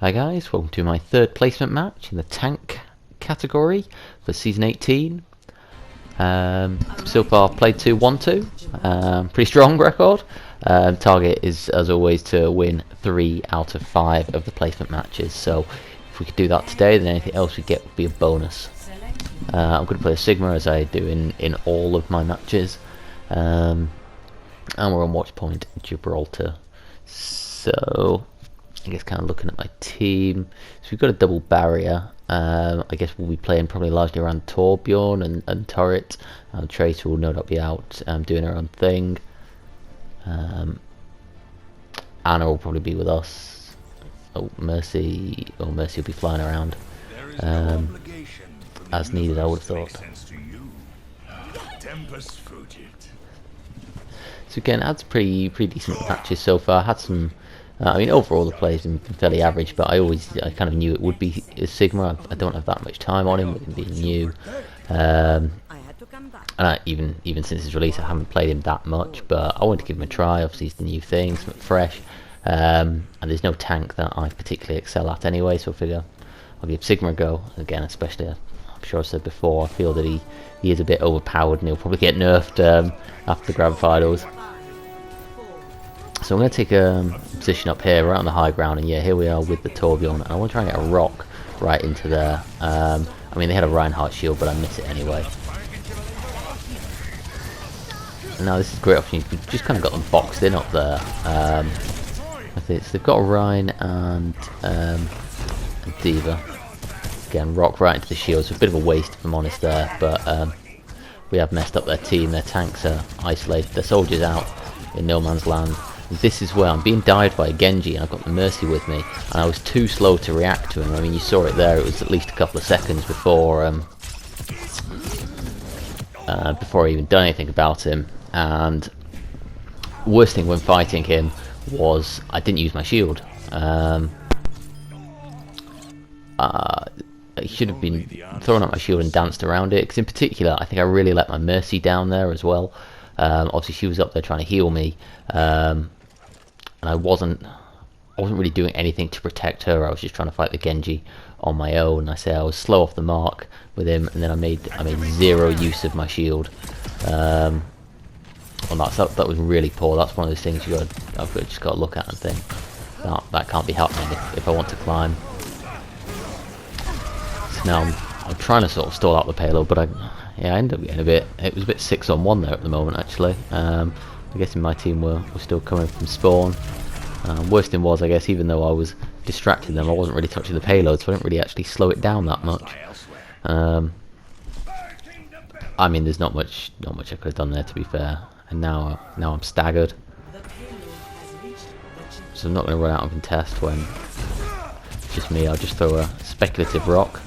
Hi guys, welcome to my third placement match in the tank category for season 18. So far played 2, won 2. Pretty strong record. Target is, as always, to win 3 out of 5 of the placement matches. So if we could do that today, then anything else we get would be a bonus. I'm going to play a Sigma as I do in all of my matches. And we're on Watchpoint Gibraltar. So I guess kind of looking at my team, so we've got a double barrier. I guess we'll be playing probably largely around Torbjorn and Turret. Tracer will no doubt be out doing her own thing. Anna will probably be with us. Mercy will be flying around as needed, I would have thought. So again, had some pretty decent matches so far. Had some. I mean, overall the play's been fairly average, but I kind of knew it would be a Sigma. I don't have that much time on him with him being new, and even since his release, I haven't played him that much. But I wanted to give him a try. Obviously, he's the new thing, something fresh, and there's no tank that I particularly excel at anyway. So I figure I'll give Sigma a go again. Especially, I'm sure I said before, I feel that he is a bit overpowered, and he'll probably get nerfed after the Grand Finals. So I'm going to take a position up here, right on the high ground, and yeah, here we are with the Torbjorn, and I want to try and get a rock right into there. I mean, they had a Reinhardt shield, but I miss it anyway. And now this is a great opportunity. We've just kind of got them boxed in up there. I think so they've got a Rein and a D.Va. Again, rock right into the shield, so a bit of a waste if I'm honest there, but we have messed up their team. Their tanks are isolated, their soldiers out in no man's land. This is where I'm being dived by a Genji, and I've got the Mercy with me, and I was too slow to react to him. I mean, you saw it there, it was at least a couple of seconds before I even done anything about him. And worst thing when fighting him was I didn't use my shield. I should have been throwing out my shield and danced around it, because in particular I think I really let my Mercy down there as well. Obviously she was up there trying to heal me, and I wasn't really doing anything to protect her. I was just trying to fight the Genji on my own. I say I was slow off the mark with him, and then I made zero use of my shield. Well, that was really poor. That's one of those things I've just got to look at and think that can't be happening if I want to climb. So now I'm trying to sort of stall out the payload, but I ended up getting it was a bit 6-on-1 there at the moment actually. I guess in my team we're still coming from spawn. Worst thing was, I guess, even though I was distracting them, I wasn't really touching the payload, so I didn't really actually slow it down that much. I mean, there's not much I could have done there, to be fair. And now I'm staggered, so I'm not going to run out of contest when it's just me. I'll just throw a speculative rock.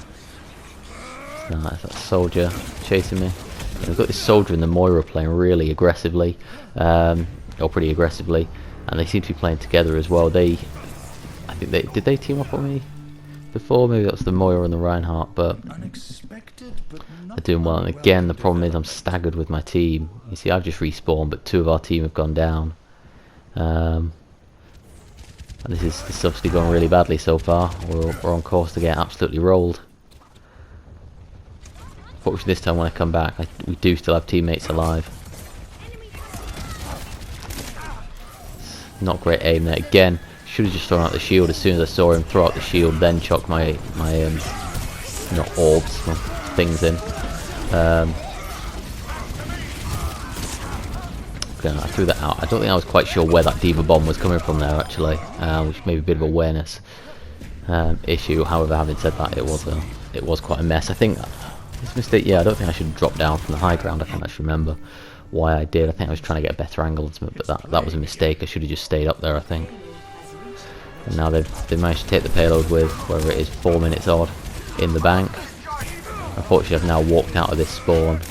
That's that soldier chasing me. And we've got this soldier and the Moira playing really aggressively, or pretty aggressively, and they seem to be playing together as well. I think did they team up on me before? Maybe that's the Moira and the Reinhardt, but they're doing well. And again, the problem is I'm staggered with my team. You see, I've just respawned, but 2 of our team have gone down. And this is obviously going really badly so far. We're on course to get absolutely rolled. Fortunately, this time when I come back, we do still have teammates alive. Not great aim there. Again, should have just thrown out the shield as soon as I saw him throw out the shield, then chuck my not orbs, my things in. Okay, I threw that out. I don't think I was quite sure where that D.Va bomb was coming from there actually, which may be a bit of awareness issue. However, having said that, it was quite a mess. I think this mistake. Yeah, I don't think I should have dropped down from the high ground. I can't actually remember why I did. I think I was trying to get a better angle, but that was a mistake. I should have just stayed up there, I think. And now they've managed to take the payload with, whatever it is, 4 minutes odd in the bank. Unfortunately, I've now walked out of this spawn.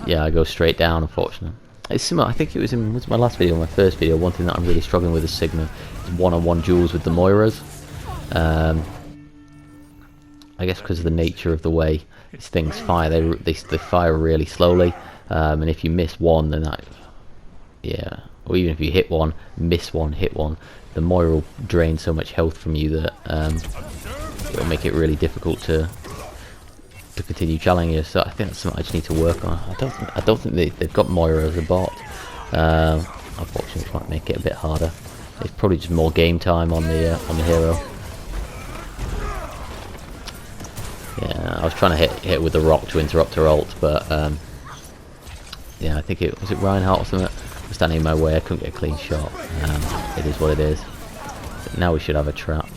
Yeah, I go straight down, unfortunately. It's similar, I think it was in my last video, my first video. One thing that I'm really struggling with is Sigma is one-on-one duels with the Moiras. I guess because of the nature of the way these things fire, they fire really slowly, and if you miss one, then that, yeah, or even if you hit one, miss one, hit one, the Moira will drain so much health from you that it'll make it really difficult to continue challenging you. So I think that's something I just need to work on. I don't think they've got Moira as a bot. Unfortunately, it might make it a bit harder. It's probably just more game time on the hero. Yeah, I was trying to hit with the rock to interrupt her ult, but yeah, I think it was Reinhardt or something was standing in my way. I couldn't get a clean shot. It is what it is. But now we should have a trap.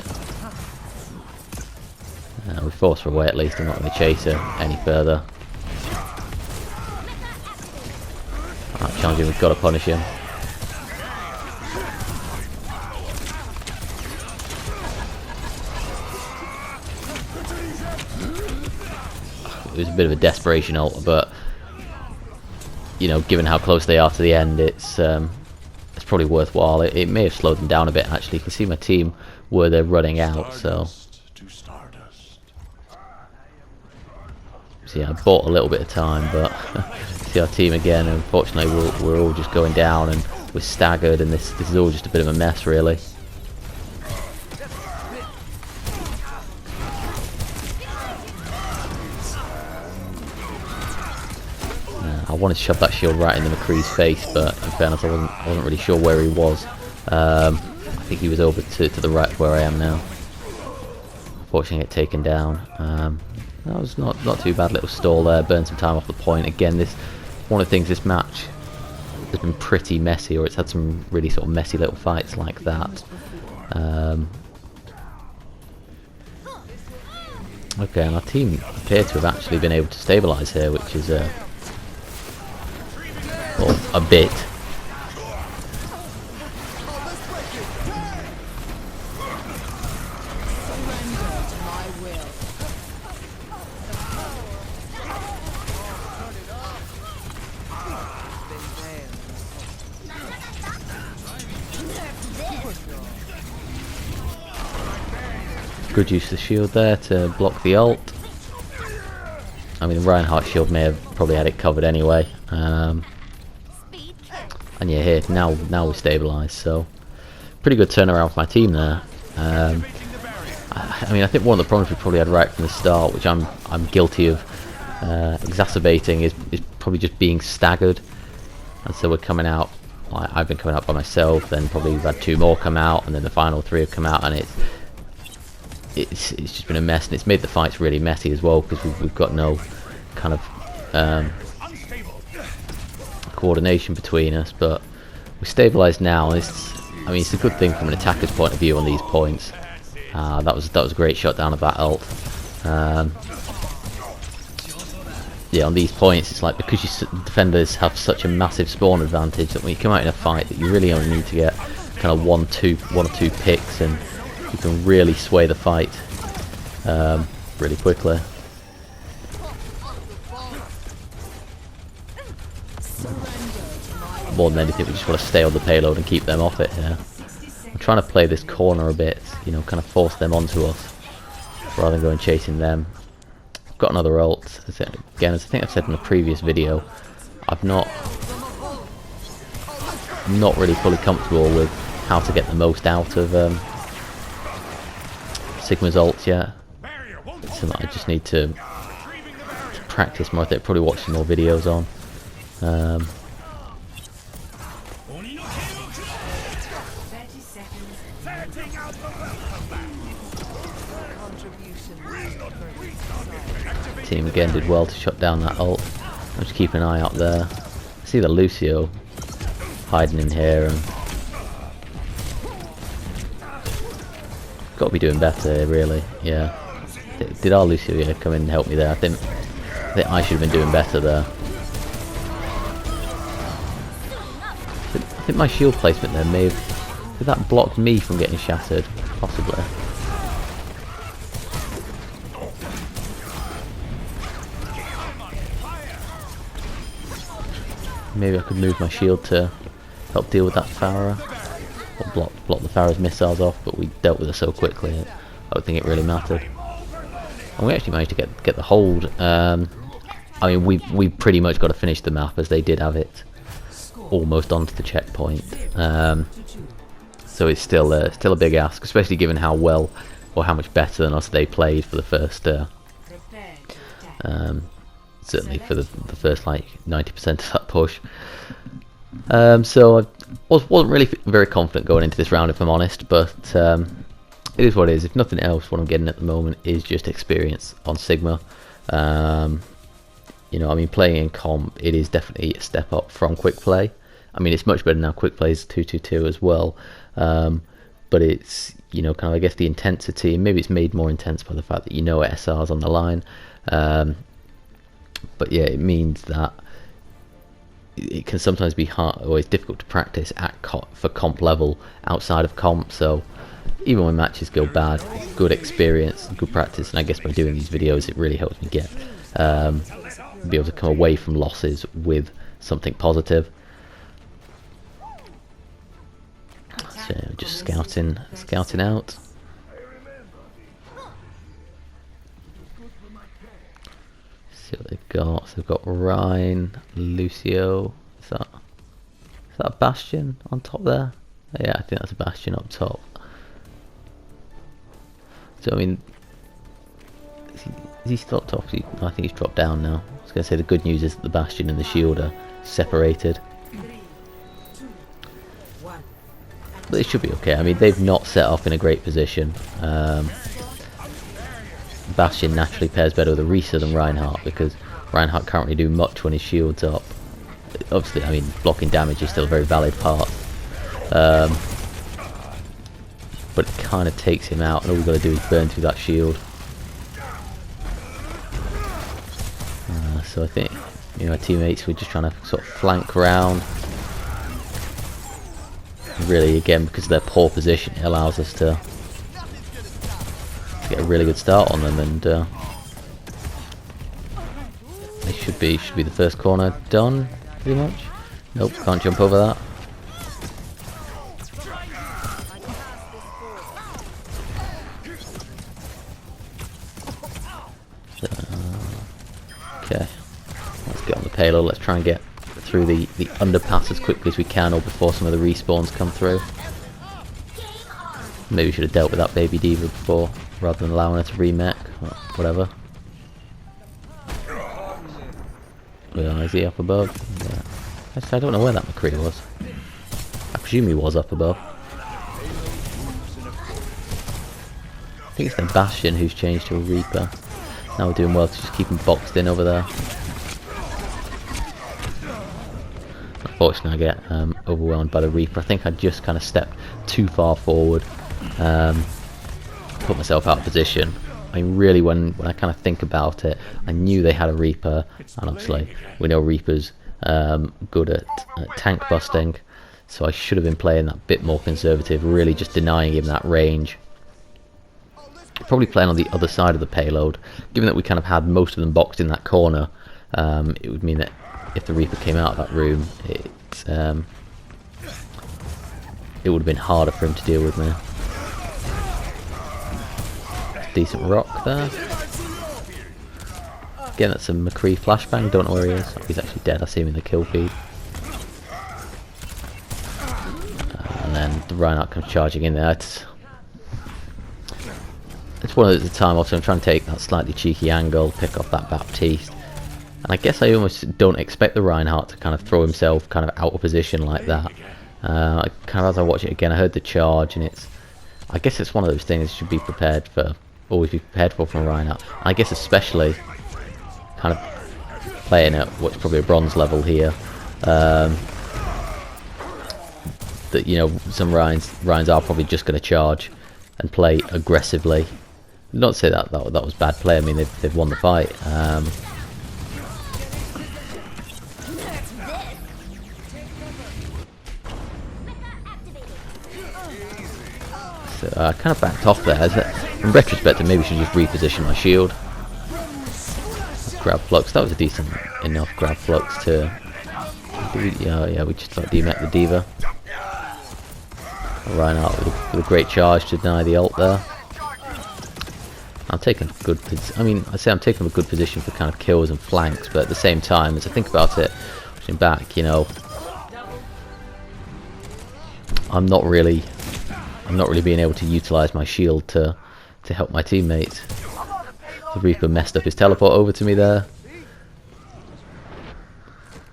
We forced her away at least. I'm not going to chase her any further. Alright, challenging, we've got to punish him. It was a bit of a desperation ult, but you know, given how close they are to the end, it's probably worthwhile. It may have slowed them down a bit actually. You can see my team where they're running out, so yeah, I bought a little bit of time, but see our team again. Unfortunately, we're all just going down, and we're staggered, and this is all just a bit of a mess, really. I wanted to shove that shield right in the McCree's face, but in fairness, I wasn't really sure where he was. I think he was over to the right where I am now. Unfortunately, get taken down. That was not too bad. Little stall there, burn some time off the point. Again, one of the things this match has been pretty messy, or it's had some really sort of messy little fights like that. Okay, and our team appear to have actually been able to stabilise here, which is well, a bit. Good use of the shield there to block the ult. I mean, the Reinhardt shield may have probably had it covered anyway. And yeah, here now we're stabilised, so pretty good turnaround for my team there. I mean, I think one of the problems we probably had right from the start, which I'm guilty of exacerbating, is probably just being staggered. And so we're coming out. I've been coming out by myself. Then probably we've had two more come out, and then the final three have come out, and it's just been a mess, and it's made the fights really messy as well, because we've got no kind of coordination between us. But we're stabilised now, and I mean, it's a good thing from an attacker's point of view on these points. That was a great shot down of that ult. Yeah, on these points, it's like, because defenders have such a massive spawn advantage, that when you come out in a fight, that you really only need to get kind of one or two picks, and you can really sway the fight really quickly. More than anything, we just want to stay on the payload and keep them off it here. I'm trying to play this corner a bit, you know, kind of force them onto us rather than going chasing them. I've got another ult. Again, as I think I've said in the previous video, I'm not really fully comfortable with how to get the most out of Sigma's ult yet. It's something I just need to practice more. I think probably watch some more videos on. Team again did well to shut down that ult. I'll just keep an eye out there. I see the Lucio hiding in here, and got to be doing better, really. Yeah. Did our Lucio come in and help me there? I think I should have been doing better there. I think my shield placement there may have... Did that block me from getting shattered? Possibly. Maybe I could move my shield to help deal with that Pharah. Or block the Pharah's missiles off, but we dealt with her so quickly, I don't think it really mattered. And we actually managed to get the hold. I mean, we pretty much got to finish the map as they did have it. almost onto the checkpoint. So it's still a big ask, especially given how well or how much better than us they played for the first. Certainly for the first like 90% of that push. So I wasn't really very confident going into this round, if I'm honest, but it is what it is. If nothing else, what I'm getting at the moment is just experience on Sigma. You know, I mean, playing in comp, it is definitely a step up from quick play. I mean, it's much better now. Quick play is 2-2-2 as well, but it's, you know, kind of, I guess, the intensity. Maybe it's made more intense by the fact that you know SR's on the line. But yeah, it means that it can sometimes be hard, or it's difficult to practice at for comp level outside of comp. So even when matches go bad, good experience, good practice, and I guess by doing these videos, it really helps me get be able to come away from losses with something positive. So just scouting out. See what they've got. So they've got Rhine, Lucio. Is that a Bastion on top there? Yeah, I think that's a Bastion up top. So I mean, is he still up top? I think he's dropped down now. I was going to say the good news is that the Bastion and the Shield are separated. But it should be okay. I mean, they've not set up in a great position. Bastion naturally pairs better with a Risa than Reinhardt, because Reinhardt can't really do much when his shield's up. Obviously, I mean, blocking damage is still a very valid part. But it kind of takes him out, and all we've got to do is burn through that shield. So I think, you know, our teammates were just trying to sort of flank around. Really, again, because of their poor position, it allows us to get a really good start on them, and they should be the first corner done, pretty much. Nope, can't jump over that. Okay, let's get on the payload. Let's try and get through the underpass as quickly as we can, or before some of the respawns come through. Maybe we should have dealt with that baby diva before, rather than allowing her to remech, or whatever. Where is he? Up above? Yeah. Actually, I don't know where that McCree was. I presume he was up above. I think it's the Bastion who's changed to a Reaper. Now we're doing well to just keep him boxed in over there. Unfortunately, I get overwhelmed by the Reaper. I think I just kind of stepped too far forward. Put myself out of position. I mean, really, when I kind of think about it, I knew they had a Reaper, and obviously we know Reaper's good at tank busting, so I should have been playing that bit more conservative, really just denying him that range. Probably playing on the other side of the payload. Given that we kind of had most of them boxed in that corner, it would mean that if the Reaper came out of that room, it would have been harder for him to deal with me. Decent rock there. Again, that's a McCree flashbang. Don't know where he is. Oh, he's actually dead. I see him in the kill feed. And then the Reinhardt comes charging in there. It's one at a time. Also, I'm trying to take that slightly cheeky angle, pick off that Baptiste. And I guess I almost don't expect the Reinhardt to kind of throw himself kind of out of position like that. Kind of as I watch it again, I heard the charge, and I guess it's one of those things you should be prepared for, always be prepared for from Reinhardt. I guess especially kind of playing at what's probably a bronze level here, that, you know, some Rhines are probably just going to charge and play aggressively. Not to say that was bad play. I mean, they've won the fight. So I kind of backed off there. In retrospect, I maybe should just reposition my shield. Grab flux. That was a decent enough grab flux to. Yeah, we just like demech the diva. Reinhardt with a great charge to deny the ult there. I'm taking a good. I mean, I say I'm taking a good position for kind of kills and flanks, but at the same time, as I think about it, pushing back, you know, I'm not really being able to utilize my shield to help my teammates. The Reaper messed up his teleport over to me there,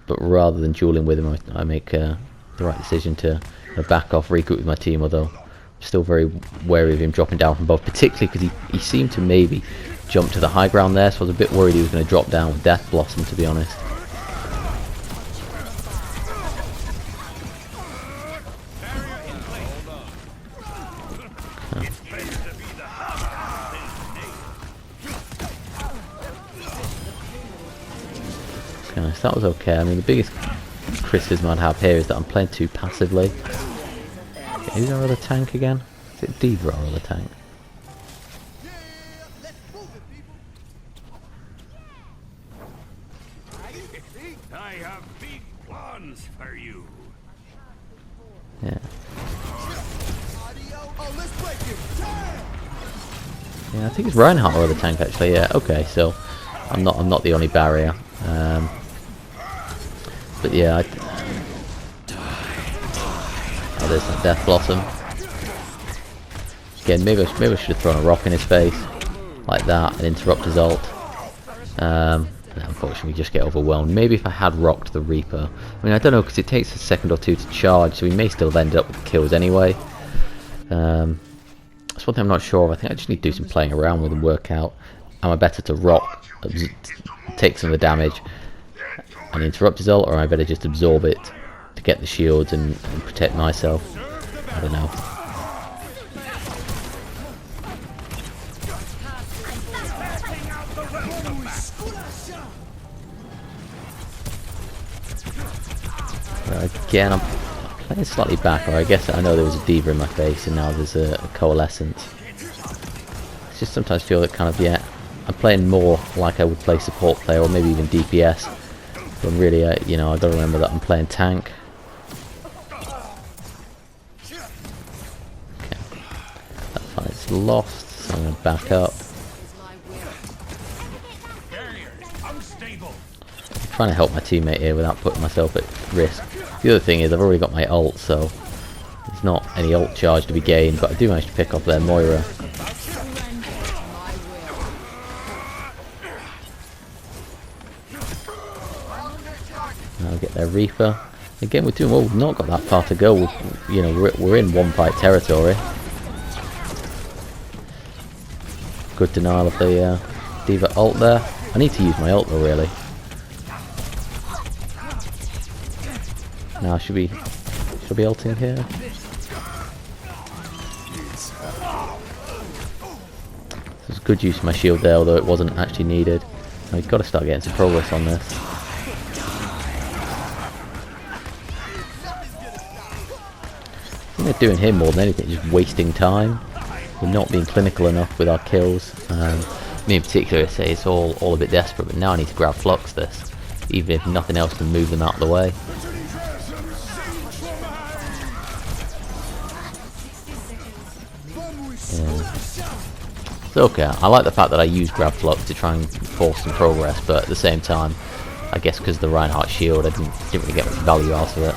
but rather than dueling with him, I make the right decision to back off, regroup with my team, although I'm still very wary of him dropping down from above, particularly because he seemed to maybe jump to the high ground there, so I was a bit worried he was going to drop down with Death Blossom, to be honest. Nice, that was okay. I mean, the biggest criticism I'd have here is that I'm playing too passively. Okay, who's our other tank again? Is it Diva, our other tank? I have big plans for you. Yeah. Yeah, I think it's Reinhardt our other tank actually. Yeah. Okay, so I'm not the only barrier. But yeah, oh, there's that Death Blossom. Again, maybe I should have thrown a rock in his face like that and interrupt his ult. Unfortunately, we just get overwhelmed. Maybe if I had rocked the Reaper. I mean, I don't know, because it takes a second or two to charge, so we may still have ended up with kills anyway. That's one thing I'm not sure of. I think I just need to do some playing around with and work out, am I better to rock, take some of the damage and interrupt his ult, or am I better just absorb it to get the shields and protect myself? I don't know. Again, I'm playing slightly back, or I guess I know there was a Diva in my face and now there's a Coalescence. I just sometimes feel that kind of, yeah, I'm playing more like I would play support player, or maybe even DPS. But really, you know, I've got to remember that I'm playing tank. Okay, that fight's lost, so I'm going to back up. I'm trying to help my teammate here without putting myself at risk. The other thing is I've already got my ult, so there's not any ult charge to be gained, but I do manage to pick off their Moira. Now get their Reaper. Again, we're doing well. We've not got that far to go. You know, we're in one fight territory. Good denial of the Diva ult there. I need to use my ult though, really. Now should be ulting here. This is good use of my shield there, although it wasn't actually needed. Now we've got to start getting some progress on this. I think they're doing him more than anything, just wasting time. We're not being clinical enough with our kills. Me in particular, I say it's all a bit desperate, but now I need to grab Flux this, even if nothing else can move them out of the way. Yeah. It's okay. I like the fact that I use Grab Flux to try and force some progress, but at the same time, I guess because of the Reinhardt shield, I didn't really get much value out of it.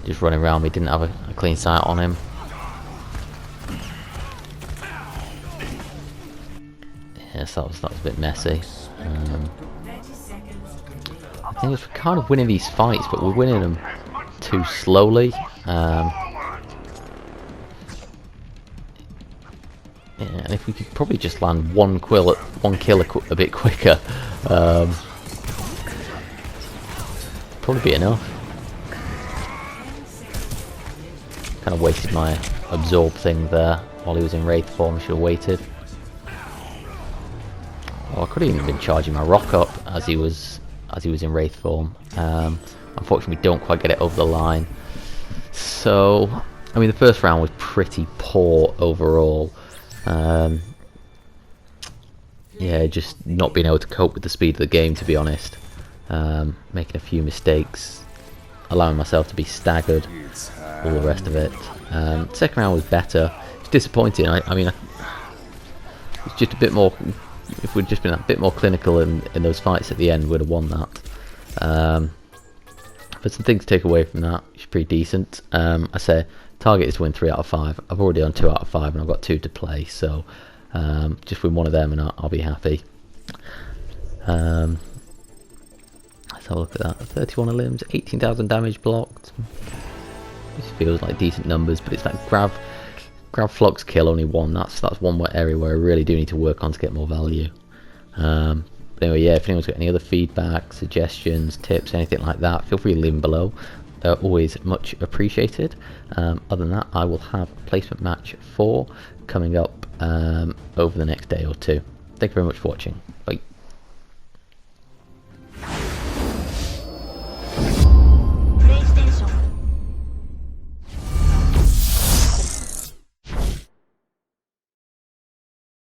Just running around, we didn't have a clean sight on him. Yes, that was a bit messy. I think we're kind of winning these fights, but we're winning them too slowly. Yeah, and if we could probably just land one kill a bit quicker, probably be enough. Kind of wasted my absorb thing there while he was in Wraith form. Should have waited. Oh, I could have even been charging my rock up as he was in Wraith form. Unfortunately, we don't quite get it over the line. So, I mean, the first round was pretty poor overall. Yeah, just not being able to cope with the speed of the game, to be honest. Making a few mistakes, allowing myself to be staggered, all the rest of it. Second round was better. It's disappointing. I mean, it's just a bit more if we'd just been a bit more clinical in those fights at the end, we'd have won that. But some things to take away from that, it's pretty decent. I say target is to win 3 out of 5. I've already done 2 out of 5 and I've got 2 to play, so just win one of them and I'll be happy. Let's have a look at that. 31 limbs, 18,000 damage blocked. This feels like decent numbers, but it's that grab flux kill, only 1. That's one area where I really do need to work on to get more value. But anyway, yeah, if anyone's got any other feedback, suggestions, tips, anything like that, feel free to leave them below. They're always much appreciated. Other than that, I will have placement match 4 coming up over the next day or 2. Thank you very much for watching. Bye.